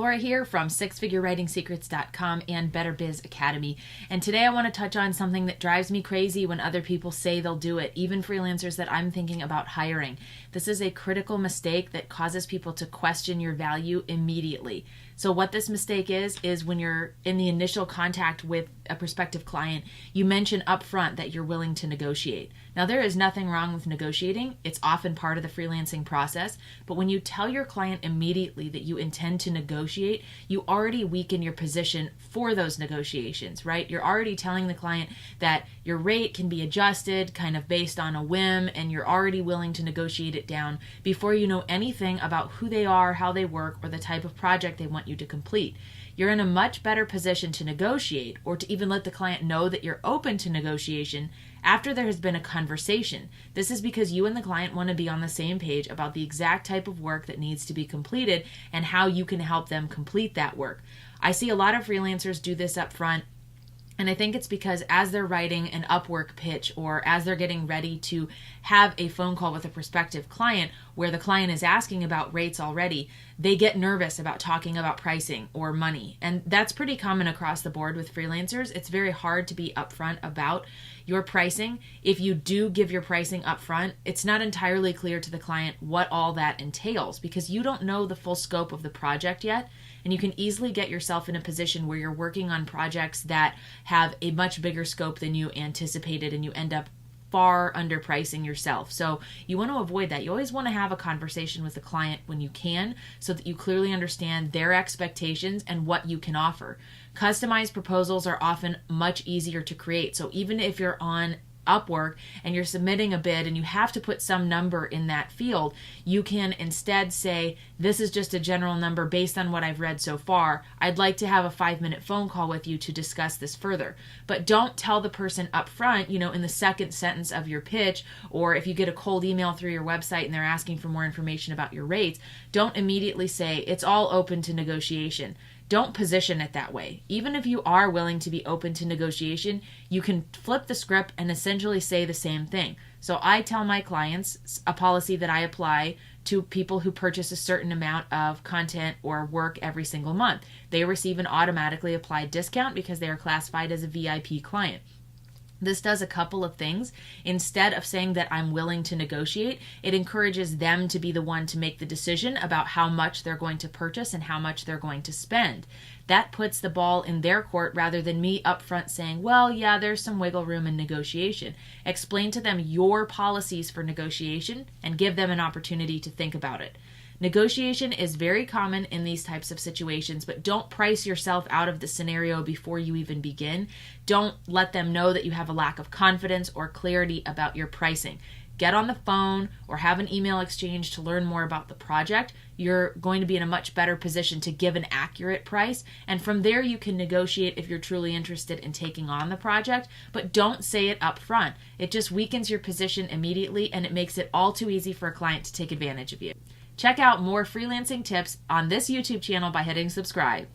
Laura here from sixfigurewritingsecrets.com and Better Biz Academy. And today I want to touch on something that drives me crazy when other people say they'll do it, even freelancers that I'm thinking about hiring. This is a critical mistake that causes people to question your value immediately. So what this mistake is when you're in the initial contact with a prospective client, you mention upfront that you're willing to negotiate. Now, there is nothing wrong with negotiating. It's often part of the freelancing process. But when you tell your client immediately that you intend to negotiate, you already weaken your position for those negotiations, right? You're already telling the client that your rate can be adjusted kind of based on a whim, and you're already willing to negotiate it down before you know anything about who they are, how they work, or the type of project they want you to complete. You're in a much better position to negotiate or to even let the client know that you're open to negotiation after there has been a conversation. This is because you and the client want to be on the same page about the exact type of work that needs to be completed and how you can help them complete that work. I see a lot of freelancers do this up front. And I think it's because as they're writing an Upwork pitch or as they're getting ready to have a phone call with a prospective client where the client is asking about rates already, they get nervous about talking about pricing or money. And that's pretty common across the board with freelancers. It's very hard to be upfront about your pricing. If you do give your pricing upfront, it's not entirely clear to the client what all that entails because you don't know the full scope of the project yet. And you can easily get yourself in a position where you're working on projects that have a much bigger scope than you anticipated and you end up far underpricing yourself. So you want to avoid that. You always want to have a conversation with the client when you can so that you clearly understand their expectations and what you can offer. Customized proposals are often much easier to create. So even if you're on Upwork and you're submitting a bid and you have to put some number in that field, you can instead say, this is just a general number based on what I've read so far. I'd like to have a 5-minute phone call with you to discuss this further. But don't tell the person up front, in the second sentence of your pitch, or if you get a cold email through your website and they're asking for more information about your rates, don't immediately say it's all open to negotiation. Don't position it that way. Even if you are willing to be open to negotiation, you can flip the script and essentially say the same thing. So I tell my clients a policy that I apply to people who purchase a certain amount of content or work every single month. They receive an automatically applied discount because they are classified as a VIP client. This does a couple of things. Instead of saying that I'm willing to negotiate, it encourages them to be the one to make the decision about how much they're going to purchase and how much they're going to spend. That puts the ball in their court rather than me up front saying, well, yeah, there's some wiggle room in negotiation. Explain to them your policies for negotiation and give them an opportunity to think about it. Negotiation is very common in these types of situations, but don't price yourself out of the scenario before you even begin. Don't let them know that you have a lack of confidence or clarity about your pricing. Get on the phone or have an email exchange to learn more about the project. You're going to be in a much better position to give an accurate price. And from there, you can negotiate if you're truly interested in taking on the project. But don't say it up front. It just weakens your position immediately, and it makes it all too easy for a client to take advantage of you. Check out more freelancing tips on this YouTube channel by hitting subscribe.